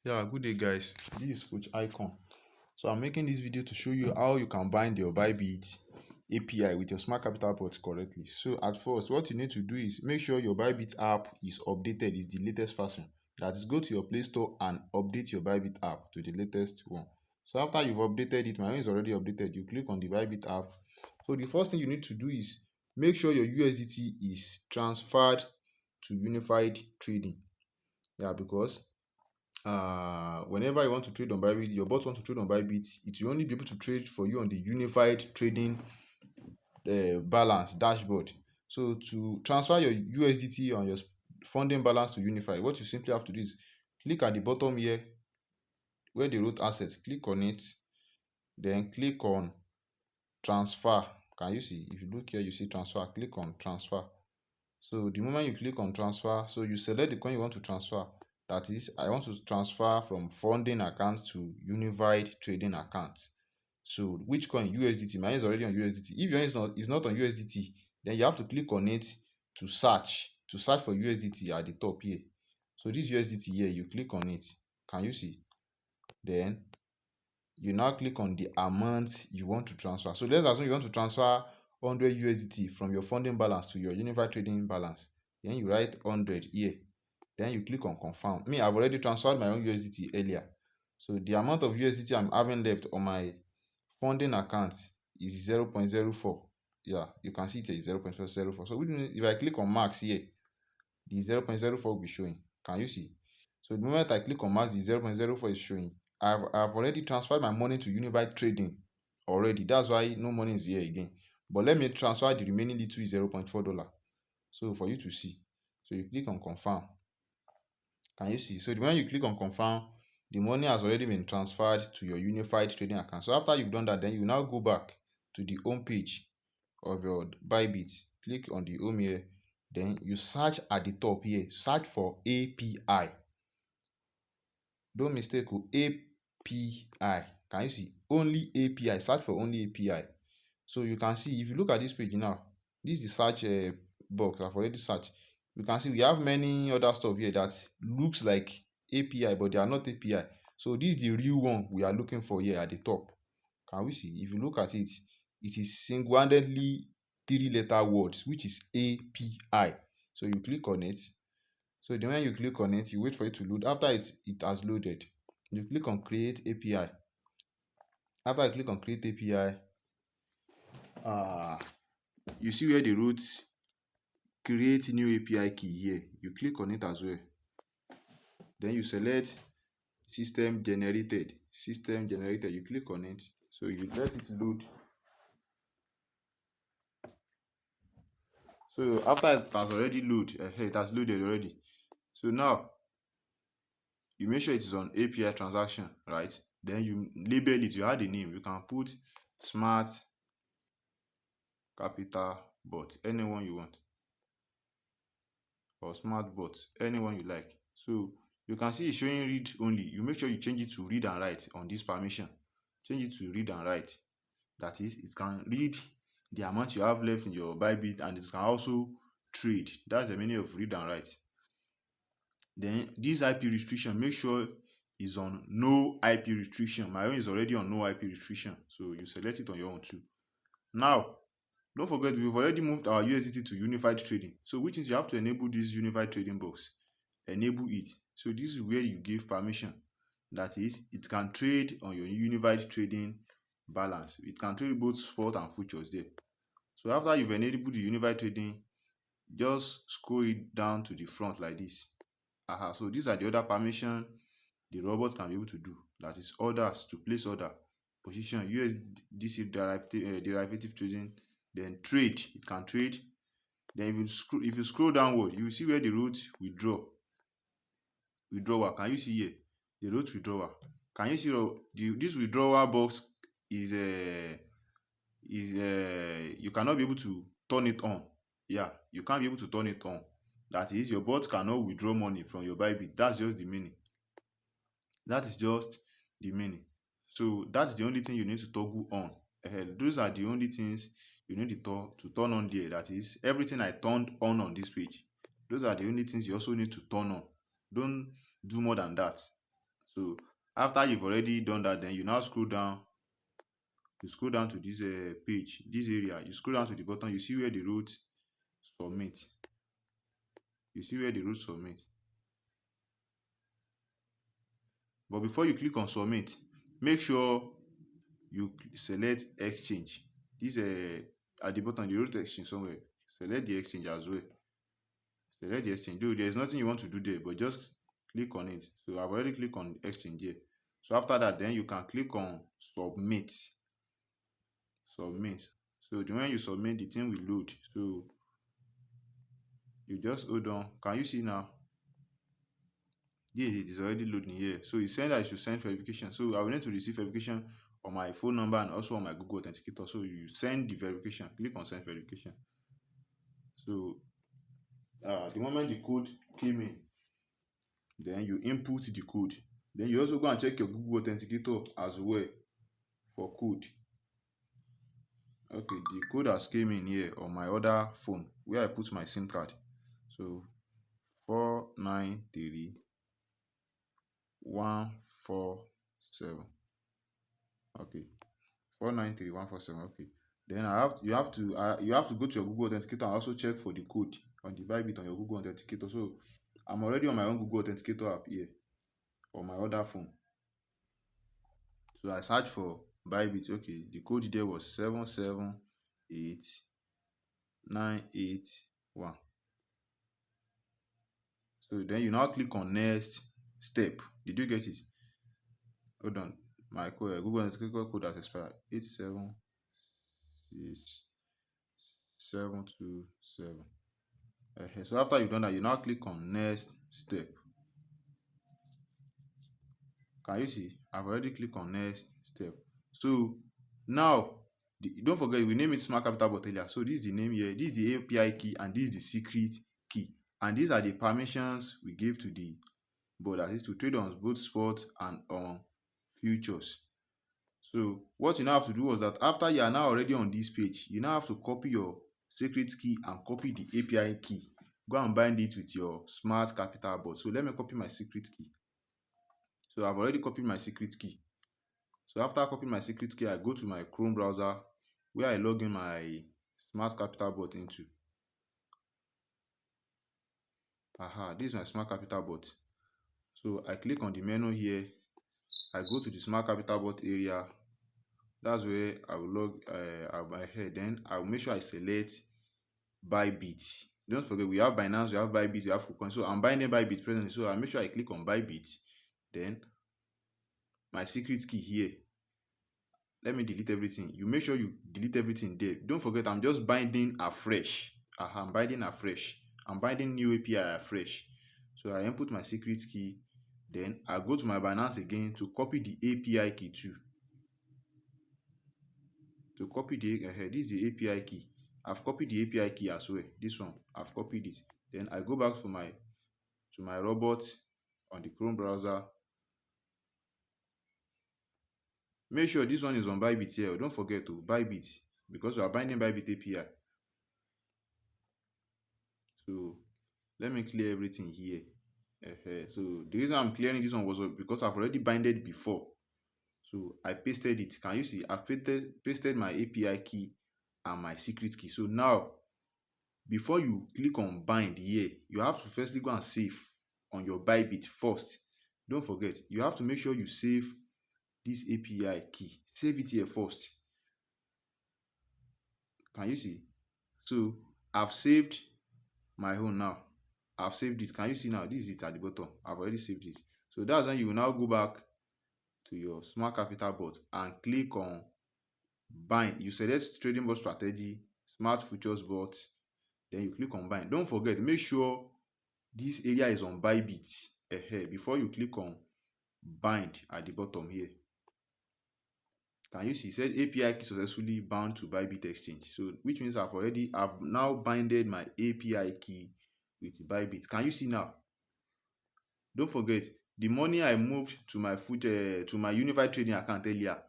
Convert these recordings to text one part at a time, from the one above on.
Yeah, good day guys. This is Coach Icon. So I'm making this video to show you how you can bind your ByBit API with your Smart Capital Bot correctly. So at first, what you need to do is make sure your ByBit app is updated, is the latest version. That is, go to your Play Store and update your ByBit app to the latest one. So after you've updated it, my own is already updated. You click on the ByBit app. So the first thing you need to do is make sure your USDT is transferred to unified trading. Yeah, because whenever you want to trade on Bybit, your bot wants to trade on Bybit, it will only be able to trade for you on the unified trading balance dashboard. So to transfer your USDT on your funding balance to unified, what you simply have to do is click at the bottom here where they wrote assets, click on it, then click on transfer. Can you see? If you look here, you see transfer, click on transfer. So the moment you click on transfer, so you select the coin you want to transfer. That is, I want to transfer from funding account to unified trading account. So which coin? USDT. Mine is already on USDT. If your is not on USDT, then you have to click on it to search for USDT at the top here. So this USDT here, you click on it. Can you see? Then you now click on the amount you want to transfer. So let's assume you want to transfer 100 USDT from your funding balance to your unified trading balance. Then you write 100 here. Then you click on confirm. I've already transferred my own USDT earlier. So the amount of USDT I'm having left on my funding account is 0.04. Yeah, you can see it is 0.04. So if I click on max here, the 0.04 will be showing. Can you see? So the moment I click on max, the 0.04 is showing. I've already transferred my money to unified trading already. That's why no money is here again. But let me transfer the remaining little $0.4. So for you to see. So you click on confirm. Can you see? So when you click on confirm, the money has already been transferred to your unified trading account. So after you've done that, then you now go back to the home page of your Bybit. Click on the home here. Then you search at the top here. Search for API. Don't mistake API. Can you see? Only API. Search for only API. So you can see, if you look at this page now, this is the search box. I've already searched. You can see we have many other stuff here that looks like API, but they are not API. So this is the real one we are looking for here at the top. Can we see? If you look at it, it is single-handedly 3-letter words, which is API. So you click on it. So then when you click on it, you wait for it to load. After it has loaded, you click on create API. After I click on create API, you see where they wrote create new API key here. You click on it as well. Then you select system generated. You click on it. So you let it load. So after it has already loaded, it has loaded already. So now you make sure it is on API transaction, right? Then you label it. You add a name. You can put Smart Capital Bot, anyone you want, or Smart Bot, anyone you like. So you can see it's showing read only. You make sure you change it to read and write on this permission. Change it to read and write. That is, it can read the amount you have left in your Bybit, and it can also trade. That's the meaning of read and write. Then this IP restriction, make sure is on no IP restriction. My own is already on no IP restriction, so you select it on your own too. Now, don't forget, we've already moved our USDT to unified trading. So which is you have to enable this unified trading box. Enable it. So this is where you give permission. That is, it can trade on your unified trading balance. It can trade both spot and futures there. So after you've enabled the unified trading, just scroll it down to the front like this. So these are the other permission the robot can be able to do. That is orders, to place order, position, USDC derivative trading, then trade. It can trade. Then if you scroll downward, you will see where the wrote withdrawal. Can you see here? The wrote withdrawal. Can you see this withdrawal box is you cannot be able to turn it on. Yeah, you can't be able to turn it on. That is, your bot cannot withdraw money from your Bybit. That's just the meaning. That is just the meaning. So that's the only thing you need to toggle on. Those are the only things you need to turn on there. That is, everything I turned on this page. Those are the only things you also need to turn on. Don't do more than that. So after you've already done that, then you now scroll down. You scroll down to this page, this area. You scroll down to the bottom. You see where the wrote submit. You see where the wrote submit. But before you click on submit, make sure you select exchange. This at the bottom, the wrote exchange somewhere. Select the exchange as well. Select the exchange. Though there's nothing you want to do there, but just click on it. So I've already clicked on exchange here. So after that, then you can click on submit. Submit. So when you submit, the thing will load. So you just hold on. Can you see now? Yeah, it is already loading here. So it's saying that I should send verification. So I will need to receive verification on my phone number and also on my Google Authenticator. So you send the verification. Click on send verification. So the moment the code came in, then you input the code. Then you also go and check your Google Authenticator as well for code. Okay, the code has came in here on my other phone where I put my SIM card. So 493147. Okay, 493147. Okay. Then you have to go to your Google Authenticator and also check for the code on the ByBit on your Google Authenticator. So I'm already on my own Google Authenticator app here on my other phone. So I search for ByBit. Okay, the code there was 778981. So then you now click on next step. Did you get it? Hold on. My code, Google Authenticator code has expired. 876727. So after you've done that, you now click on next step. Can you see? I've already clicked on next step. So now, don't forget, we name it Smart Capital Bot earlier. So this is the name here, this is the API key, and this is the secret key. And these are the permissions we give to the bot, that is to trade on both spot and on futures. So what you now have to do was that after you are now already on this page, you now have to copy your secret key and copy the API key. Go and bind it with your Smart Capital Bot. So let me copy my secret key. So I've already copied my secret key. So after copying my secret key, I go to my Chrome browser where I log in my Smart Capital Bot into. This is my Smart Capital Bot. So I click on the menu here. I go to the Smart Capital Bot area. That's where I will log my head. Then I will make sure I select ByBit. Don't forget, we have Binance, we have ByBit, we have KuCoin. So I'm binding ByBit presently. So I make sure I click on ByBit. Then my secret key here. Let me delete everything. You make sure you delete everything there. Don't forget, I'm just binding afresh. I'm binding afresh. I'm binding new API afresh. So I input my secret key. Then I go to my Binance again to copy the API key too. To copy this is the API key. I've copied the API key as well. This one, I've copied it. Then I go back to my robot on the Chrome browser. Make sure this one is on ByBit here. Don't forget to ByBit, because we are binding ByBit API. So let me clear everything here. So the reason I'm clearing this one was because I've already binded before. So I pasted it. Can you see? I've pasted my API key and my secret key. So now, before you click on bind here, you have to firstly go and save on your ByBit first. Don't forget, you have to make sure you save this API key. Save it here first. Can you see? So I've saved my own now. I've saved it. Can you see now? This is it at the bottom. I've already saved it. So that's when you will now go back to your Smart Capital Bot and click on bind. You select trading bot strategy, smart futures bot, then you click on bind. Don't forget, make sure this area is on ByBit before you click on bind at the bottom here. Can you see? It said API key successfully bound to ByBit Exchange. So which means I've now binded my API key with ByBit. Can you see now? Don't forget, the money I moved to my unified trading account earlier,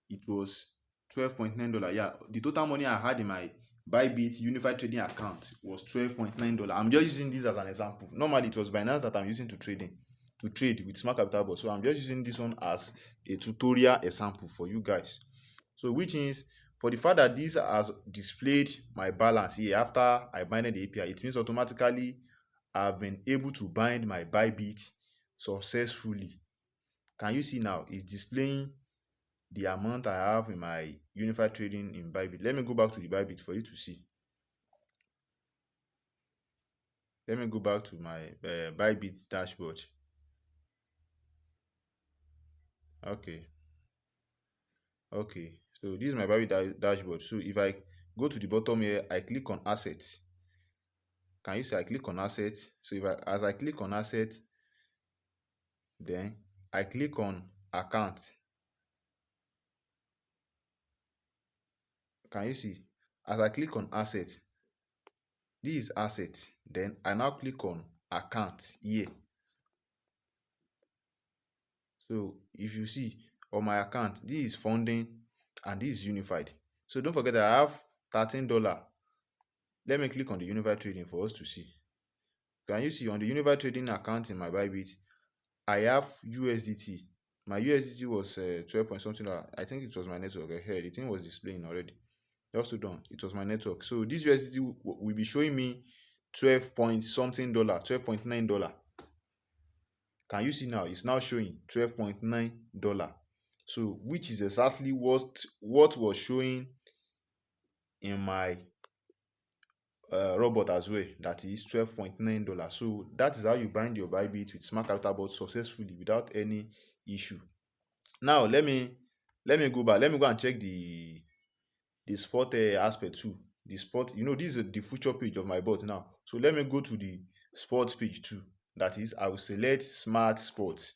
it was $12.9. Yeah, the total money I had in my ByBit unified trading account was $12.9. I'm just using this as an example. Normally it was Binance that I'm using to to trade with Smart Capital Bot. So I'm just using this one as a tutorial example for you guys. So which means for the fact that this has displayed my balance here after I binded the API, it means automatically I've been able to bind my ByBit successfully. Can you see now? It's displaying the amount I have in my unified trading in ByBit. Let me go back to the ByBit for you to see. Let me go back to my ByBit dashboard. Okay. So this is my ByBit dashboard. So if I go to the bottom here, I click on assets. Can you see I click on assets? So as I click on assets, then I click on account. Can you see? As I click on asset, this is asset. Then I now click on account here. So if you see on my account, this is funding and this is unified. So don't forget that I have $13. Let me click on the unified trading for us to see. Can you see on the unified trading account in my ByBit, I have USDT. My USDT was 12 point something. I think it was my network. Here, the thing was displaying already. Just hold on. It was my network. So this USDT will be showing me 12 point something dollar, $12.9. Can you see now? It's now showing $12.9. So which is exactly what was showing in my robot as well. That is $12.9. So that is how you bind your ByBit with Smart Capital Bot successfully without any issue. Now let me go back. Let me go and check the spot aspect too. The spot, this is the future page of my bot now. So let me go to the spot page too. That is, I will select smart spots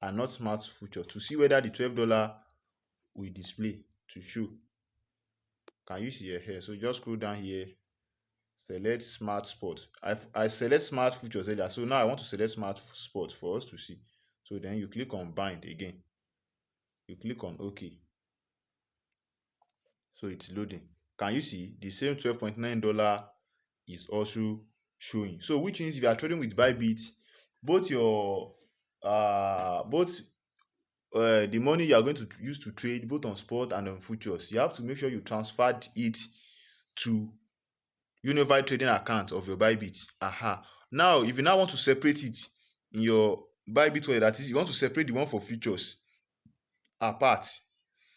and not smart future to see whether the $12 will display to show. Can you see here? So just scroll down here, select smart spot. I select smart futures earlier, so now I want to select smart spot for us to see. So then you click on bind again. You click on OK. So it's loading. Can you see the same $12.9 is also showing? So which means if you are trading with ByBit, both your the money you are going to use to trade both on spot and on futures, you have to make sure you transferred it to unified trading account of your ByBit. Now if you now want to separate it in your ByBit wallet, that is, you want to separate the one for futures apart.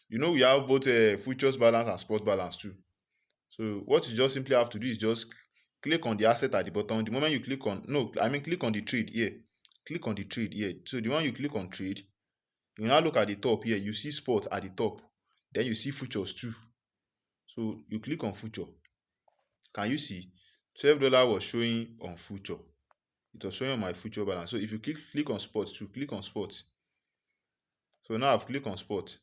We have both futures balance and spot balance too. So what you just simply have to do is just click on the asset at the bottom. The moment you click on click on the trade here. Click on the trade here. So the one you click on trade, you now look at the top here. You see spot at the top. Then you see futures too. So you click on future. Can you see? $12 was showing on future. It was showing on my future balance. So if you click on spot too, click on spot. So now I've clicked on spot.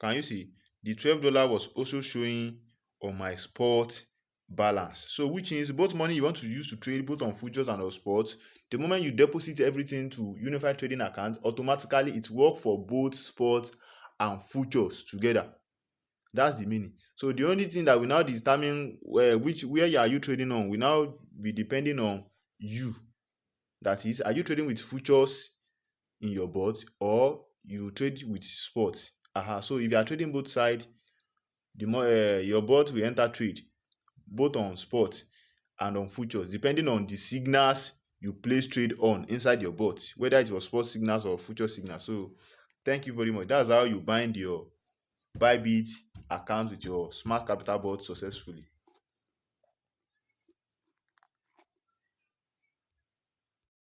Can you see? The $12 was also showing on my spot balance. So which means both money you want to use to trade both on futures and on spot, the moment you deposit everything to unified trading account, automatically it works for both spot and futures together. That's the meaning. So the only thing that will now determine where are you trading on will now be depending on you. That is, are you trading with futures in your bot or you trade with spot? So if you are trading both sides, the more your bot will enter trade both on spot and on futures, depending on the signals you place trade on inside your bot, whether it was spot signals or future signals. So thank you very much. That's how you bind your ByBit account with your Smart Capital Bot successfully.